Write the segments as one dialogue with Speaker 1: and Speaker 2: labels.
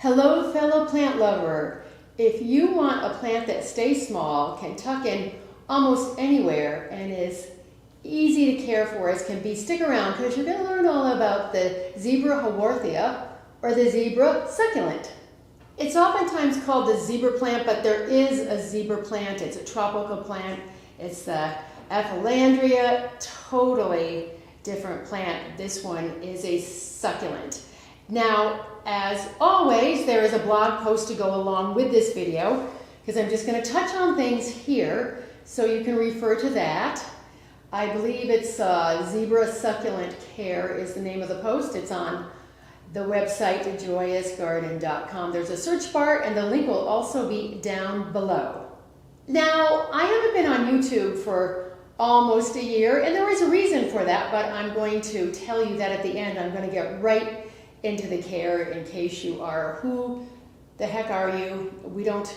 Speaker 1: Hello, fellow plant lover. If you want a plant that stays small, can tuck in almost anywhere, and is easy to care for as can be, stick around because you're going to learn all about the Zebra Haworthia or the Zebra Succulent. It's oftentimes called the zebra plant, but there is a zebra plant. It's a tropical plant. It's the Ephelandria, totally different plant. This one is a succulent. Now, as always, there is a blog post to go along with this video because I'm just going to touch on things here so you can refer to that. I believe it's Zebra Succulent Care is the name of the post. It's on the website joyousgarden.com. There's a search bar and the link will also be down below. Now, I haven't been on YouTube for almost a year, and there is a reason for that, but I'm going to tell you that at the end. I'm going to get right into the care in case you are, who the heck are you? We don't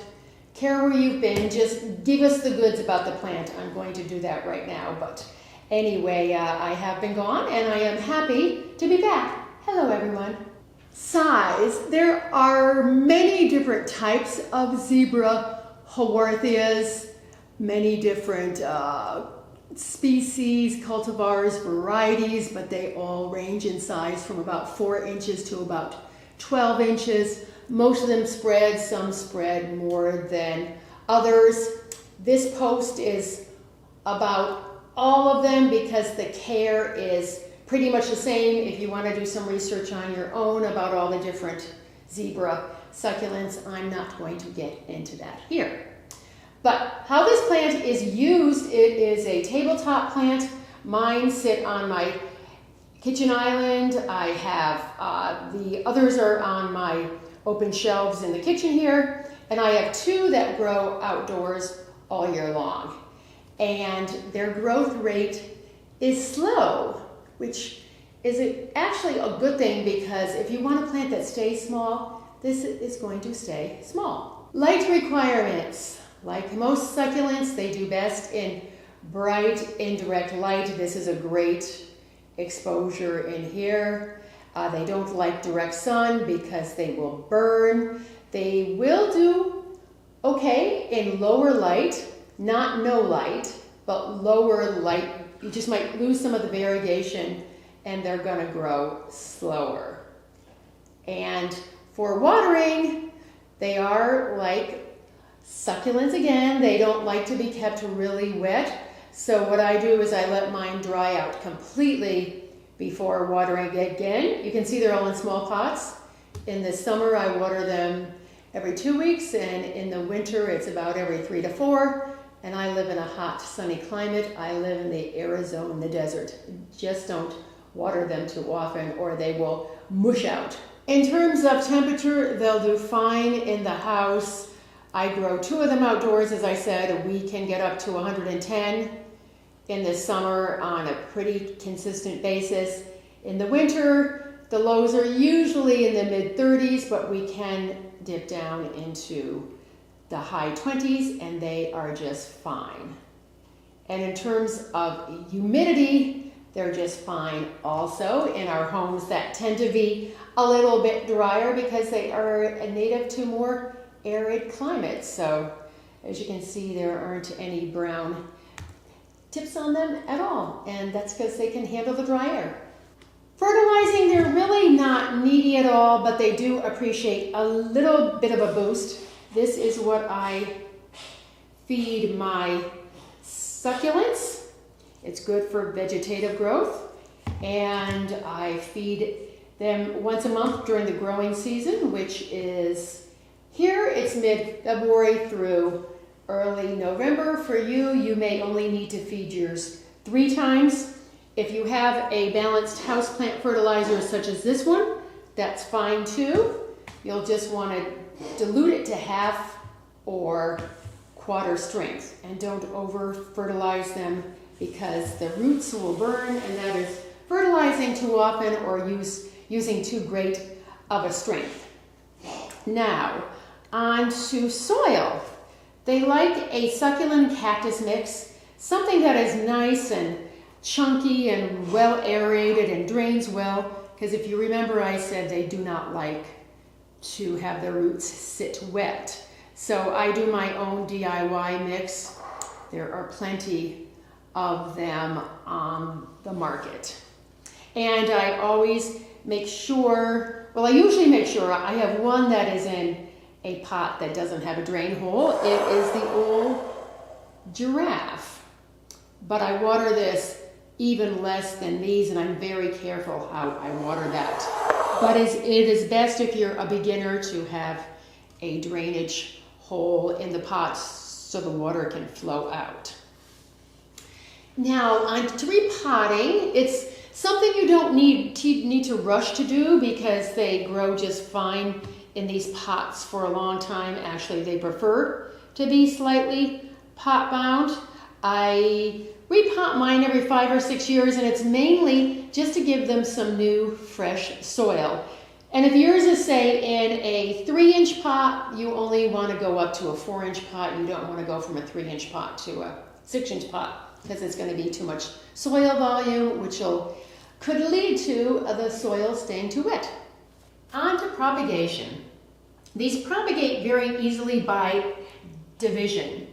Speaker 1: care where you've been, just give us the goods about the plant. I'm going to do that right now, but anyway, I have been gone and I am happy to be back. Hello everyone. Size, there are many different types of Zebra Haworthias, many different species, cultivars, varieties, but they all range in size from about 4 inches to about 12 inches. Most of them spread, some spread more than others. This post is about all of them because the care is pretty much the same. If you want to do some research on your own about all the different zebra succulents, I'm not going to get into that here. But how this plant is used, it is a tabletop plant. Mine sit on my kitchen island. I have, the others are on my open shelves in the kitchen here. And I have 2 that grow outdoors all year long. And their growth rate is slow, which is actually a good thing because if you want a plant that stays small, this is going to stay small. Light requirements. Like most succulents, they do best in bright, indirect light. This is a great exposure in here. They don't like direct sun because they will burn. They will do okay in lower light, not no light, but lower light. You just might lose some of the variegation and they're going to grow slower. And for watering, they are like succulents again. They don't like to be kept really wet. So what I do is I let mine dry out completely before watering again. You can see they're all in small pots. In the summer, I water them every 2 weeks, and in the winter, it's about every 3 to 4. And I live in a hot, sunny climate. I live in the Arizona, in the desert. Just don't water them too often or they will mush out. In terms of temperature, they'll do fine in the house. I grow 2 of them outdoors, as I said. We can get up to 110 in the summer on a pretty consistent basis. In the winter, the lows are usually in the mid-30s, but we can dip down into the high 20s and they are just fine. And in terms of humidity, they're just fine also in our homes that tend to be a little bit drier because they are native to more arid climates. So as you can see, there aren't any brown tips on them at all, and that's because they can handle the dry air. Fertilizing, they're really not needy at all, but they do appreciate a little bit of a boost. This is what I feed my succulents. It's good for vegetative growth, and I feed them once a month during the growing season, which is here. It's mid-February through early November. For you, you may only need to feed yours 3 times. If you have a balanced houseplant fertilizer such as this one, that's fine too. You'll just want to dilute it to half or quarter strength, and don't over fertilize them because the roots will burn, and that is fertilizing too often or using too great of a strength. Now, on to soil. They like a succulent cactus mix, something that is nice and chunky and well aerated and drains well, because if you remember I said they do not like to have their roots sit wet. So I do my own DIY mix. There are plenty of them on the market. And I always make sure, well, I usually make sure I have one that is in a pot that doesn't have a drain hole. It is the old Giraffe. But I water this even less than these, and I'm very careful how I water that. But it is best if you're a beginner to have a drainage hole in the pot so the water can flow out. Now on to repotting. It's something you don't need to rush to do because they grow just fine in these pots for a long time. Actually, they prefer to be slightly pot bound. I repot mine every 5 or 6 years, and it's mainly just to give them some new fresh soil. And if yours is, say, in a 3-inch pot, you only want to go up to a 4-inch pot. You don't want to go from a 3-inch pot to a 6-inch pot because it's going to be too much soil volume, which could lead to the soil staying too wet. On to propagation. These propagate very easily by division.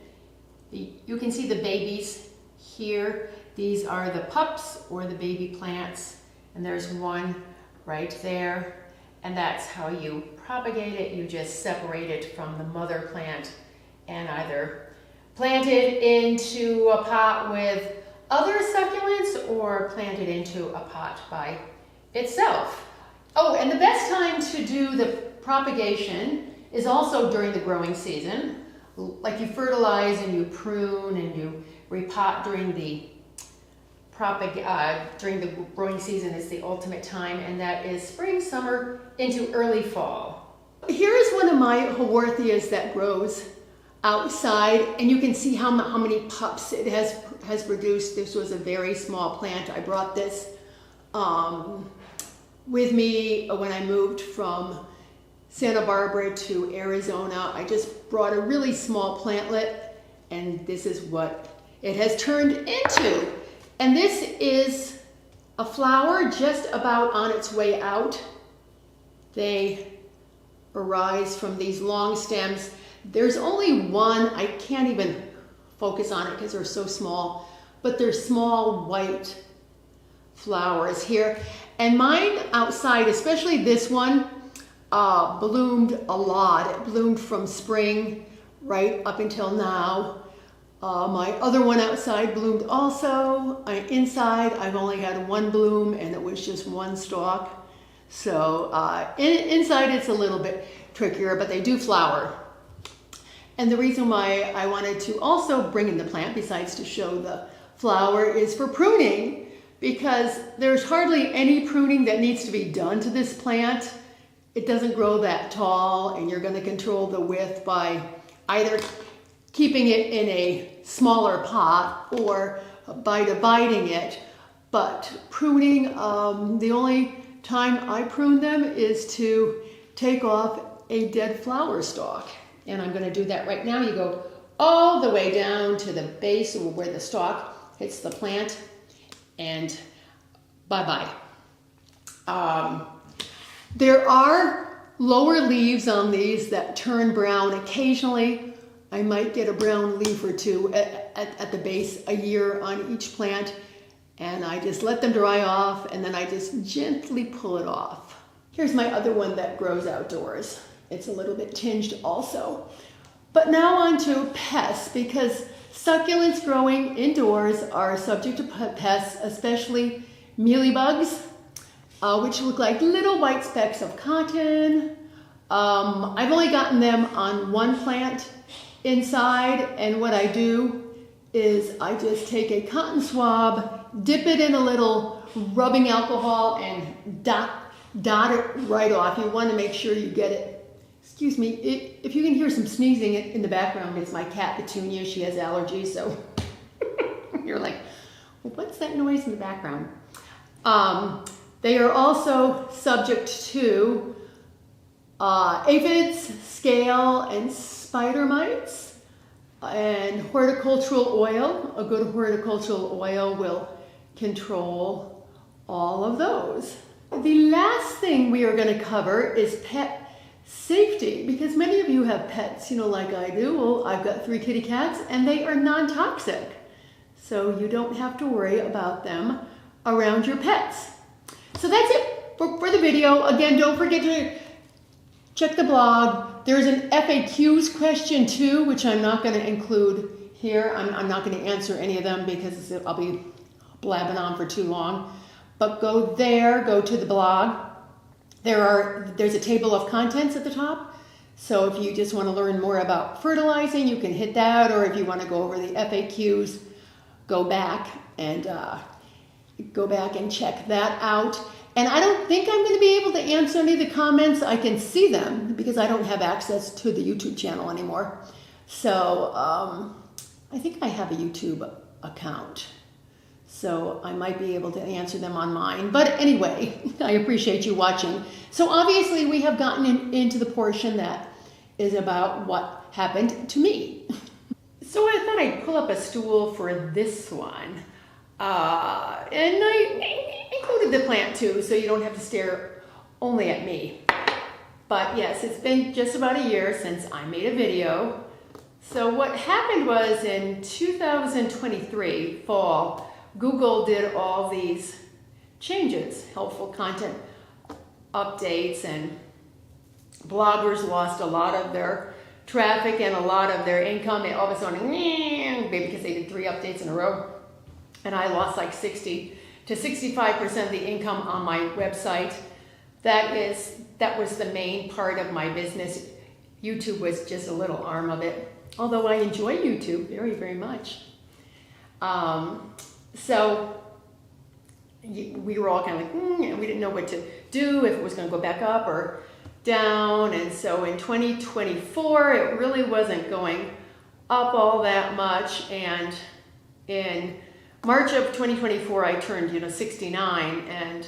Speaker 1: You can see the babies here. These are the pups or the baby plants, and there's one right there. And that's how you propagate it. You just separate it from the mother plant and either plant it into a pot with other succulents or plant it into a pot by itself. Oh, and the best time to do the propagation is also during the growing season. Like you fertilize and you prune and you repot during the growing season is the ultimate time, and that is spring, summer into early fall. Here is one of my Haworthias that grows outside, and you can see how many pups it has produced. This was a very small plant. I brought this with me when I moved from Santa Barbara to Arizona. I just brought a really small plantlet, and this is what it has turned into. And this is a flower just about on its way out. They arise from these long stems. There's only one. I can't even focus on it because they're so small, but they're small white flowers here. And mine outside, especially this one, bloomed a lot. It bloomed from spring right up until now. My other one outside bloomed also. Inside, I've only had one bloom, and it was just one stalk. So inside, it's a little bit trickier, but they do flower. And the reason why I wanted to also bring in the plant, besides to show the flower, is for pruning, because there's hardly any pruning that needs to be done to this plant. It doesn't grow that tall, and you're going to control the width by either keeping it in a smaller pot or by dividing it. But pruning, the only time I prune them is to take off a dead flower stalk. And I'm going to do that right now. You go all the way down to the base where the stalk hits the plant, and bye-bye. There are lower leaves on these that turn brown occasionally. I might get a brown leaf or two at the base a year on each plant, and I just let them dry off, and then I just gently pull it off. Here's my other one that grows outdoors. It's a little bit tinged also. But now on to pests, because succulents growing indoors are subject to pests, especially mealybugs, which look like little white specks of cotton. I've only gotten them on one plant inside, and what I do is I just take a cotton swab, dip it in a little rubbing alcohol, and dot it right off. You want to make sure you get it. Excuse me, if you can hear some sneezing in the background, it's my cat Petunia. She has allergies, so you're like, well, what's that noise in the background? They are also subject to aphids, scale, and spider mites. And horticultural oil, a good horticultural oil will control all of those. The last thing we are going to cover is pet safety, because many of you have pets, like I do. Well, I've got 3 kitty cats and they are non-toxic. So you don't have to worry about them around your pets. So that's it for the video. Again, don't forget to check the blog. There's an FAQs question too, which I'm not going to include here. I'm not going to answer any of them because I'll be blabbing on for too long. But go there, go to the blog. There's a table of contents at the top. So if you just want to learn more about fertilizing, you can hit that. Or if you want to go over the FAQs, go back and check that out. And I don't think I'm going to be able to answer any of the comments. I can see them because I don't have access to the YouTube channel anymore. So I think I have a YouTube account. So I might be able to answer them on mine. But anyway, I appreciate you watching. So obviously we have gotten into the portion that is about what happened to me. So I thought I'd pull up a stool for this one. And I included the plant too, so you don't have to stare only at me. But yes, it's been just about a year since I made a video. So what happened was in 2023, fall, Google did all these changes, helpful content updates, and bloggers lost a lot of their traffic and a lot of their income. All of a sudden, because they did 3 updates in a row. And I lost like 60 to 65% of the income on my website. That was the main part of my business. YouTube was just a little arm of it, although I enjoy YouTube very, very much. So we were all kind of like, we didn't know what to do, if it was going to go back up or down. And so in 2024, it really wasn't going up all that much. And in March of 2024, I turned, 69, and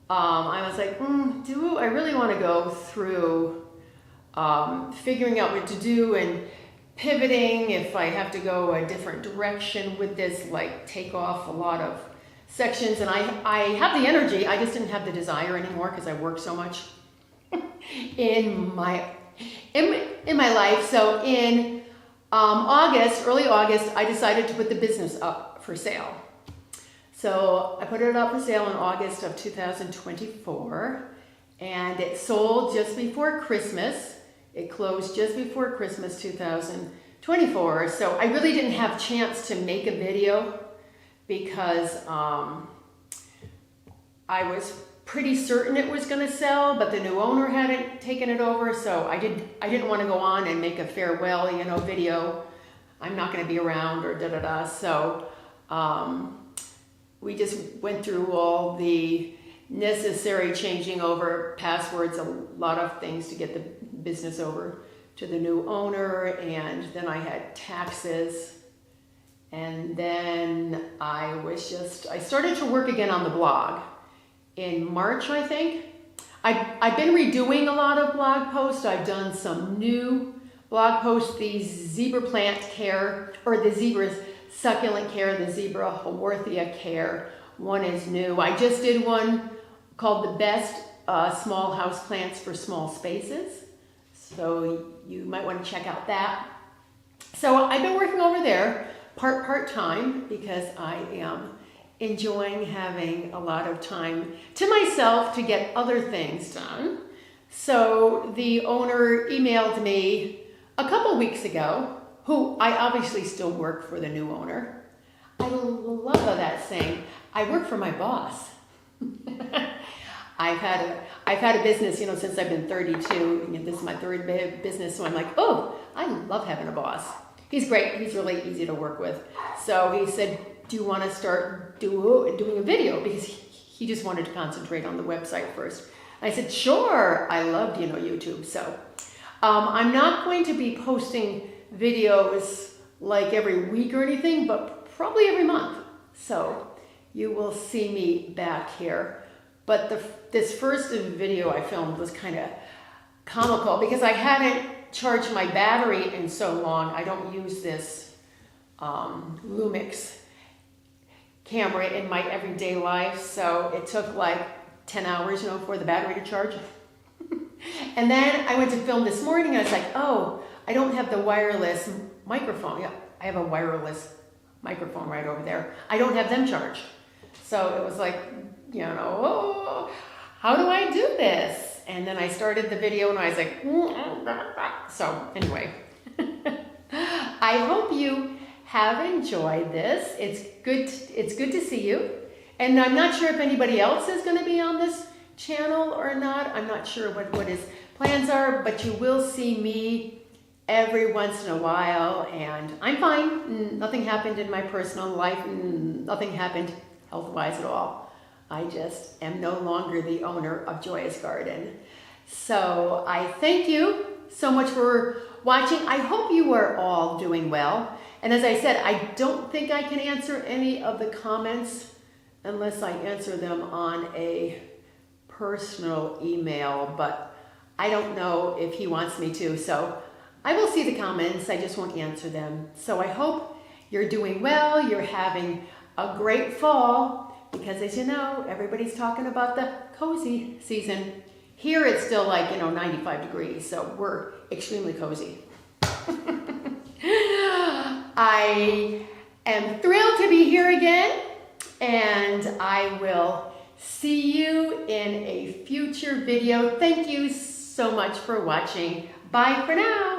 Speaker 1: I was like, do I really want to go through figuring out what to do and pivoting if I have to go a different direction with this, like take off a lot of sections. And I have the energy, I just didn't have the desire anymore because I work so much in my life. So in early August, I decided to put the business up for sale. So I put it up for sale in August of 2024, and it sold just before Christmas. It closed just before Christmas 2024. So I really didn't have a chance to make a video because I was pretty certain it was going to sell, but the new owner hadn't taken it over. So I didn't want to go on and make a farewell, video. I'm not going to be around or da-da-da. So we just went through all the necessary changing over passwords, a lot of things to get the business over to the new owner, and then I had taxes, and then I started to work again on the blog in March, I think. I've been redoing a lot of blog posts. I've done some new blog posts, the zebra plant care, or the zebra succulent care, the Zebra Haworthia care. One is new. I just did one called the Pest, small house plants for small spaces. So you might want to check out that. So I've been working over there part-time because I am enjoying having a lot of time to myself to get other things done. So the owner emailed me a couple weeks ago, who I obviously still work for the new owner. I love that saying, I work for my boss. I've had a business, since I've been 32. This is my 3rd business, so I'm like, oh, I love having a boss. He's great. He's really easy to work with. So he said, do you want to start doing a video? Because he just wanted to concentrate on the website first. I said, sure. I loved, YouTube. So I'm not going to be posting videos like every week or anything, but probably every month. So you will see me back here. But this first video I filmed was kind of comical because I hadn't charged my battery in so long. I don't use this Lumix camera in my everyday life, so it took like 10 hours, for the battery to charge. And then I went to film this morning and I was like, oh, I don't have the wireless microphone. Yeah, I have a wireless microphone right over there. I don't have them charged. So it was like, you know, oh, how do I do this? And then I started the video and I was like, so anyway, I hope you have enjoyed this. It's good to see you. And I'm not sure if anybody else is going to be on this channel or not. I'm not sure what his plans are, but you will see me every once in a while, and I'm fine. Nothing happened in my personal life, nothing happened health-wise at all. I just am no longer the owner of Joyous Garden. So I thank you so much for watching. I hope you are all doing well. And as I said, I don't think I can answer any of the comments unless I answer them on a personal email, but I don't know if he wants me to, so I will see the comments, I just won't answer them. So I hope you're doing well, you're having a great fall, because as you know, everybody's talking about the cozy season. Here it's still like, 95 degrees, so we're extremely cozy. I am thrilled to be here again, and I will see you in a future video. Thank you so much for watching. Bye for now.